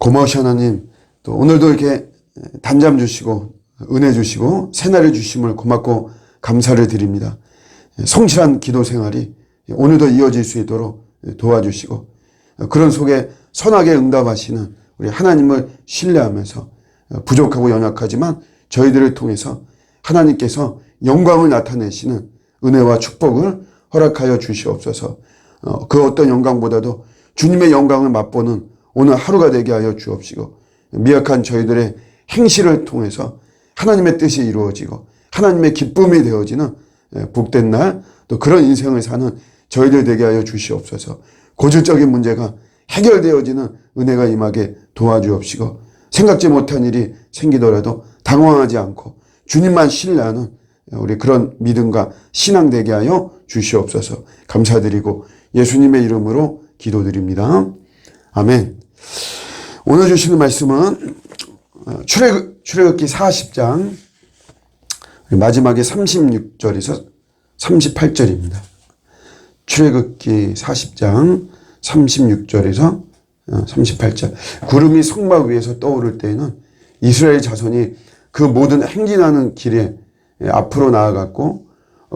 고마우신 하나님, 또 오늘도 이렇게 단잠 주시고 은혜 주시고 새날을 주심을 고맙고 감사를 드립니다. 성실한 기도 생활이 오늘도 이어질 수 있도록 도와주시고, 그런 속에 선하게 응답하시는 우리 하나님을 신뢰하면서 부족하고 연약하지만 저희들을 통해서 하나님께서 영광을 나타내시는 은혜와 축복을 허락하여 주시옵소서. 그 어떤 영광보다도 주님의 영광을 맛보는 오늘 하루가 되게 하여 주옵시고, 미약한 저희들의 행실을 통해서 하나님의 뜻이 이루어지고 하나님의 기쁨이 되어지는 복된 날, 또 그런 인생을 사는 저희들 되게 하여 주시옵소서. 고질적인 문제가 해결되어지는 은혜가 임하게 도와주옵시고, 생각지 못한 일이 생기더라도 당황하지 않고 주님만 신뢰하는 우리 그런 믿음과 신앙 되게 하여 주시옵소서. 감사드리고 예수님의 이름으로 기도드립니다. 아멘. 오늘 주시는 말씀은 출애굽기 40장 마지막에 36절에서 38절입니다. 출애굽기 40장 36절에서 38절. 구름이 성막 위에서 떠오를 때에는 이스라엘 자손이 그 모든 행진하는 길에 앞으로 나아갔고,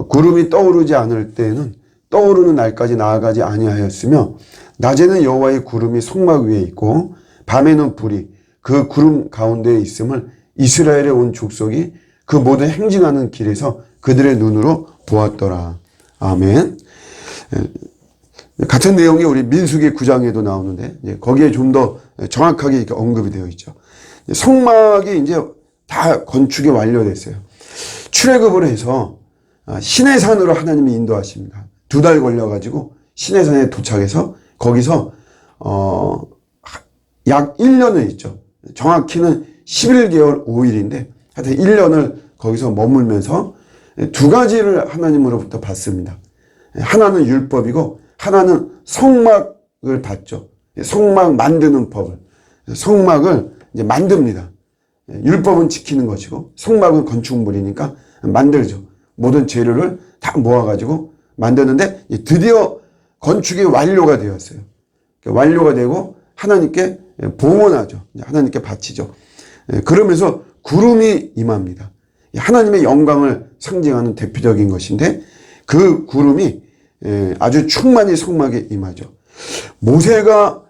구름이 떠오르지 않을 때에는 떠오르는 날까지 나아가지 아니하였으며, 낮에는 여호와의 구름이 성막 위에 있고 밤에는 불이 그 구름 가운데에 있음을 이스라엘의 온 족속이 그 모든 행진하는 길에서 그들의 눈으로 보았더라. 아멘. 같은 내용이 우리 민수기 9장에도 나오는데, 거기에 좀 더 정확하게 이렇게 언급이 되어 있죠. 성막이 이제 다 건축이 완료됐어요. 출애굽을 해서 시내산으로 하나님이 인도하십니다. 2달 걸려가지고 시내산에 도착해서 거기서 약 1년을 있죠. 정확히는 11개월 5일인데 하여튼 1년을 거기서 머물면서 2가지를 하나님으로부터 받습니다. 하나는 율법이고 하나는 성막을 받죠. 성막 만드는 법을. 성막을 이제 만듭니다. 율법은 지키는 것이고 성막은 건축물이니까 만들죠. 모든 재료를 다 모아가지고 만드는데 드디어 건축이 완료가 되었어요. 완료가 되고 하나님께 봉헌하죠. 하나님께 바치죠. 그러면서 구름이 임합니다. 하나님의 영광을 상징하는 대표적인 것인데, 그 구름이 아주 충만히 성막에 임하죠. 모세가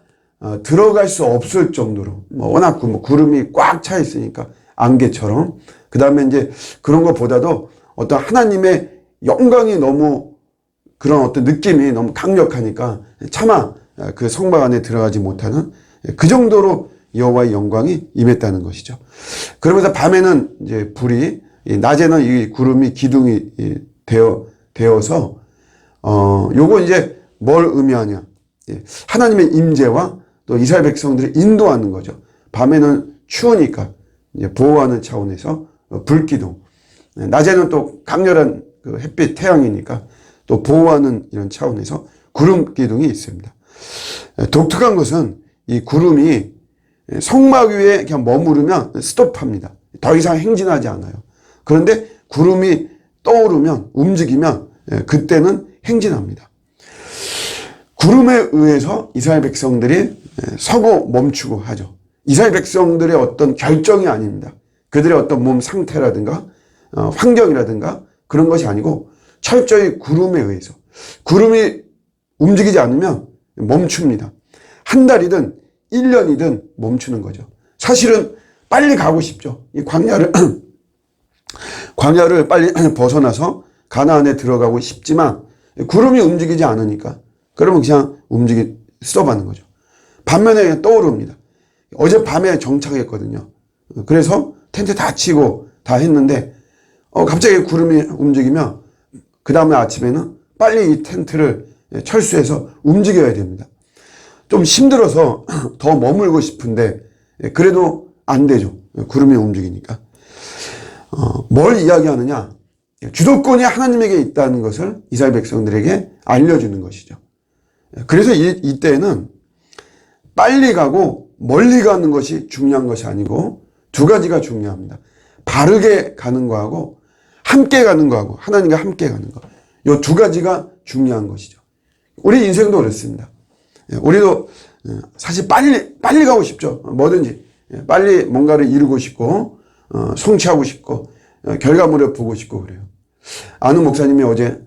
들어갈 수 없을 정도로 워낙 구름이 꽉 차 있으니까 안개처럼. 그 다음에 이제 그런 것보다도 어떤 하나님의 영광이 너무, 그런 어떤 느낌이 너무 강력하니까 차마 그 성막 안에 들어가지 못하는 그 정도로 여호와의 영광이 임했다는 것이죠. 그러면서 밤에는 이제 불이, 낮에는 이 구름이 기둥이 되어서 요거 이제 뭘 의미하냐? 하나님의 임재와 또 이스라엘 백성들을 인도하는 거죠. 밤에는 추우니까 이제 보호하는 차원에서 불기둥, 낮에는 또 강렬한 그 햇빛, 태양이니까 또 보호하는 이런 차원에서 구름 기둥이 있습니다. 독특한 것은 이 구름이 성막 위에 그냥 머무르면 스톱합니다. 더 이상 행진하지 않아요. 그런데 구름이 떠오르면, 움직이면 그때는 행진합니다. 구름에 의해서 이스라엘 백성들이 서고 멈추고 하죠. 이스라엘 백성들의 어떤 결정이 아닙니다. 그들의 어떤 몸 상태라든가 환경이라든가 그런 것이 아니고 철저히 구름에 의해서. 구름이 움직이지 않으면 멈춥니다. 한 달이든 1년이든 멈추는 거죠. 사실은 빨리 가고 싶죠. 이 광야를 빨리 벗어나서 가나안에 들어가고 싶지만 구름이 움직이지 않으니까 그러면 그냥 스톱하는 거죠. 반면에 그냥 떠오릅니다. 어젯밤에 정착했거든요. 그래서 텐트 다 치고 다 했는데 갑자기 구름이 움직이면 그 다음에 아침에는 빨리 이 텐트를 철수해서 움직여야 됩니다. 좀 힘들어서 더 머물고 싶은데 그래도 안 되죠. 구름이 움직이니까. 뭘 이야기하느냐? 주도권이 하나님에게 있다는 것을 이스라엘 백성들에게 알려주는 것이죠. 그래서 이때는 빨리 가고 멀리 가는 것이 중요한 것이 아니고 2가지가 중요합니다. 바르게 가는 거하고 함께 가는 거하고 하나님과 함께 가는 거. 이 2가지가 중요한 것이죠. 우리 인생도 그렇습니다. 우리도 사실 빨리 가고 싶죠. 뭐든지. 빨리 뭔가를 이루고 싶고, 성취하고 싶고, 결과물을 보고 싶고 그래요. 아는 목사님이 어제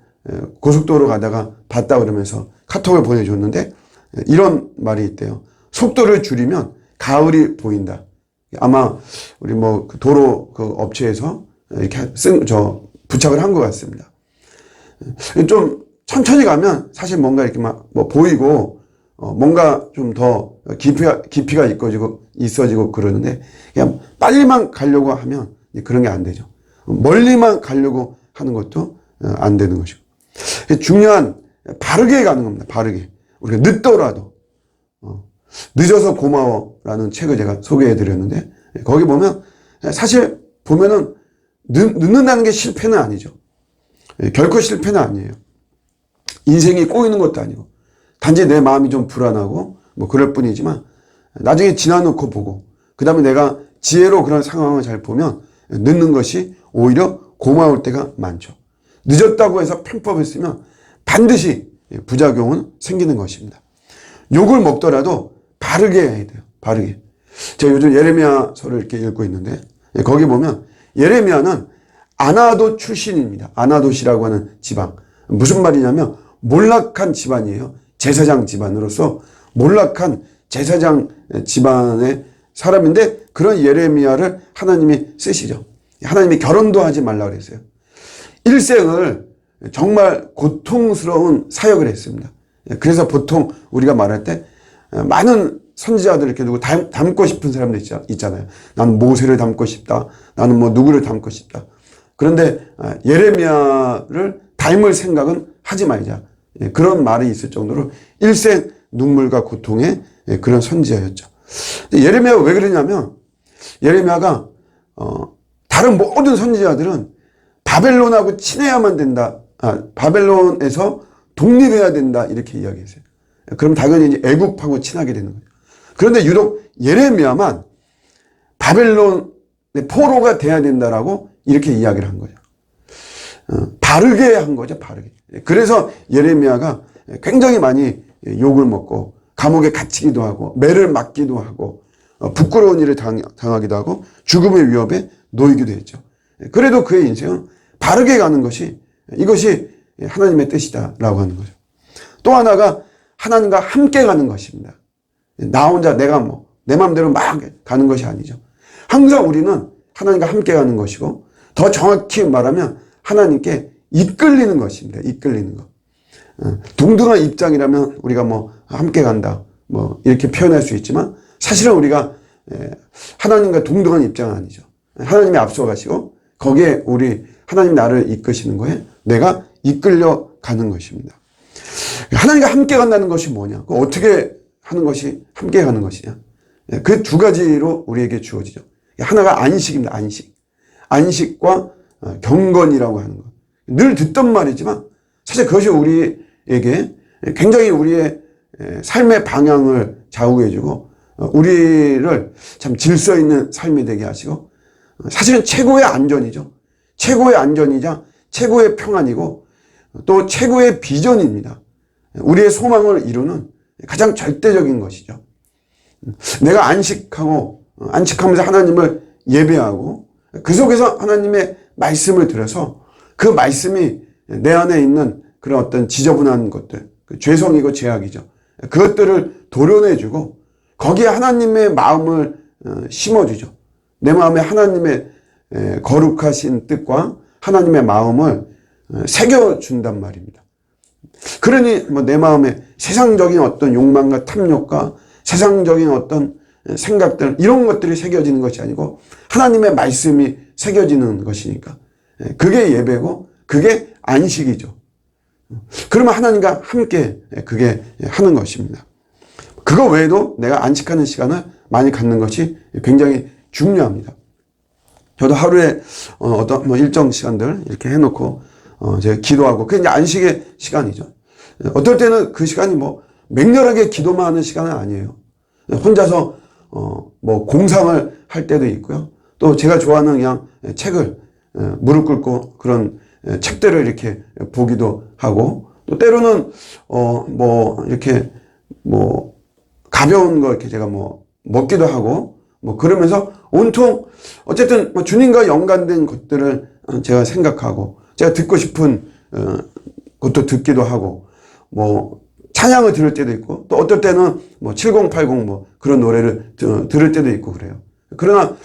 고속도로 가다가 봤다 그러면서 카톡을 보내줬는데, 이런 말이 있대요. 속도를 줄이면 가을이 보인다. 아마 우리 뭐 도로 그 업체에서 이렇게 부착을 한 것 같습니다. 좀 천천히 가면 사실 뭔가 이렇게 막 뭐 보이고, 뭔가 좀 더 깊이가 있어지고 그러는데, 그냥 빨리만 가려고 하면 그런 게 안 되죠. 멀리만 가려고 하는 것도 안 되는 것이고. 중요한, 바르게 가는 겁니다. 바르게. 우리가 늦더라도. 늦어서 고마워라는 책을 제가 소개해 드렸는데, 거기 보면, 사실 보면은 늦는다는 게 실패는 아니죠. 결코 실패는 아니에요. 인생이 꼬이는 것도 아니고, 단지 내 마음이 좀 불안하고 뭐 그럴 뿐이지만, 나중에 지나놓고 보고 그 다음에 내가 지혜로 그런 상황을 잘 보면 늦는 것이 오히려 고마울 때가 많죠. 늦었다고 해서 편법을 쓰면 반드시 부작용은 생기는 것입니다. 욕을 먹더라도 바르게 해야 돼요. 바르게. 제가 요즘 예레미야서를 이렇게 읽고 있는데, 거기 보면 예레미야는 아나도 출신입니다. 아나돗이라고 하는 지방. 무슨 말이냐면 몰락한 집안이에요. 제사장 집안으로서 몰락한 제사장 집안의 사람인데, 그런 예레미야를 하나님이 쓰시죠. 하나님이 결혼도 하지 말라 그랬어요. 일생을 정말 고통스러운 사역을 했습니다. 그래서 보통 우리가 말할 때 많은 선지자들 이렇게 누구 닮고 싶은 사람들 있잖아요. 나는 모세를 닮고 싶다. 나는 뭐 누구를 닮고 싶다. 그런데 예레미야를 닮을 생각은 하지 말자. 그런 말이 있을 정도로 일생 눈물과 고통의 그런 선지자였죠. 예레미야가 왜 그러냐면, 예레미야가 다른 모든 선지자들은 바벨론하고 친해야만 된다. 바벨론에서 독립해야 된다. 이렇게 이야기했어요. 그럼 당연히 이제 애국하고 친하게 되는 거죠. 그런데 유독 예레미야만 바벨론의 포로가 돼야 된다라고 이렇게 이야기를 한 거죠. 바르게 한 거죠. 바르게. 그래서 예레미야가 굉장히 많이 욕을 먹고 감옥에 갇히기도 하고 매를 맞기도 하고 부끄러운 일을 당하기도 하고 죽음의 위협에 놓이기도 했죠. 그래도 그의 인생은 바르게 가는 것이, 이것이 하나님의 뜻이다라고 하는 거죠. 또 하나가 하나님과 함께 가는 것입니다. 나 혼자 내가 내 마음대로 막 가는 것이 아니죠. 항상 우리는 하나님과 함께 가는 것이고, 더 정확히 말하면 하나님께 이끌리는 것입니다. 이끌리는 것. 동등한 입장이라면 우리가 함께 간다 이렇게 표현할 수 있지만, 사실은 우리가 하나님과 동등한 입장은 아니죠. 하나님이 앞서가시고 거기에 하나님 나를 이끄시는 거에 내가 이끌려 가는 것입니다. 하나님과 함께 간다는 것이 뭐냐? 어떻게 하는 것이 함께 가는 것이냐? 그 두 가지로 우리에게 주어지죠. 하나가 안식입니다. 안식과 경건이라고 하는 것. 늘 듣던 말이지만 사실 그것이 우리에게 굉장히 우리의 삶의 방향을 좌우해주고 우리를 참 질서 있는 삶이 되게 하시고, 사실은 최고의 안전이죠. 최고의 안전이자 최고의 평안이고 또 최고의 비전입니다. 우리의 소망을 이루는 가장 절대적인 것이죠. 내가 안식하면서 하나님을 예배하고 그 속에서 하나님의 말씀을 들어서 그 말씀이 내 안에 있는 그런 어떤 지저분한 것들, 죄성이고 죄악이죠. 그것들을 도려내주고 거기에 하나님의 마음을 심어주죠. 내 마음에 하나님의 거룩하신 뜻과 하나님의 마음을 새겨준단 말입니다. 그러니 내 마음에 세상적인 어떤 욕망과 탐욕과 세상적인 어떤 생각들, 이런 것들이 새겨지는 것이 아니고 하나님의 말씀이 새겨지는 것이니까 그게 예배고 그게 안식이죠. 그러면 하나님과 함께 그게 하는 것입니다. 그거 외에도 내가 안식하는 시간을 많이 갖는 것이 굉장히 중요합니다. 저도 하루에 어떤 일정 시간들 이렇게 해놓고 제가 기도하고, 그게 이제 안식의 시간이죠. 어떨 때는 그 시간이 맹렬하게 기도만 하는 시간은 아니에요. 혼자서 공상을 할 때도 있고요. 또 제가 좋아하는 그냥 책을 무릎 꿇고 그런 책들을 이렇게 보기도 하고, 또 때로는 이렇게 가벼운 거 이렇게 제가 뭐 먹기도 하고 뭐 그러면서 온통 어쨌든 뭐 주님과 연관된 것들을 제가 생각하고 제가 듣고 싶은 것도 듣기도 하고 뭐 찬양을 들을 때도 있고 또 어떨 때는 뭐 7080 뭐 그런 노래를 들을 때도 있고 그래요. 그러나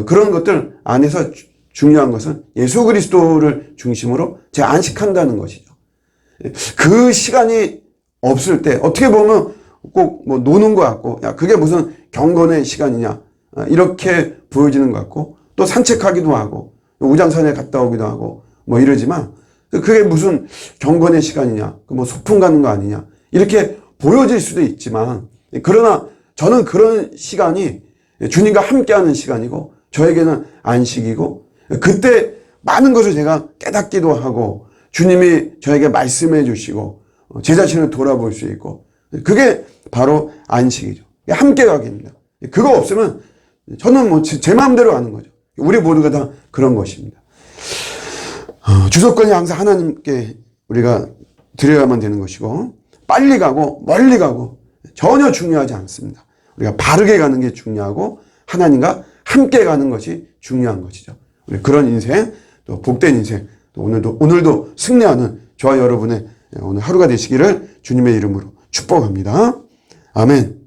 그런 것들 안에서 중요한 것은 예수 그리스도를 중심으로 제가 안식한다는 것이죠. 그 시간이 없을 때 어떻게 보면 꼭 뭐 노는 것 같고 야 그게 무슨 경건의 시간이냐 이렇게 보여지는 것 같고 또 산책하기도 하고 우장산에 갔다 오기도 하고 뭐 이러지만 그게 무슨 경건의 시간이냐 뭐 소풍 가는 거 아니냐 이렇게 보여질 수도 있지만 그러나 저는 그런 시간이 주님과 함께하는 시간이고 저에게는 안식이고 그때 많은 것을 제가 깨닫기도 하고 주님이 저에게 말씀해 주시고 제 자신을 돌아볼 수 있고 그게 바로 안식이죠. 함께 가기입니다. 그거 없으면 저는 뭐 제 마음대로 하는 거죠. 우리 모두가 다 그런 것입니다. 주소권이 항상 하나님께 우리가 드려야만 되는 것이고 빨리 가고 멀리 가고 전혀 중요하지 않습니다. 우리가 바르게 가는 게 중요하고 하나님과 함께 가는 것이 중요한 것이죠. 우리 그런 인생 또 복된 인생 또 오늘도 승리하는 저와 여러분의 오늘 하루가 되시기를 주님의 이름으로 축복합니다. 아멘.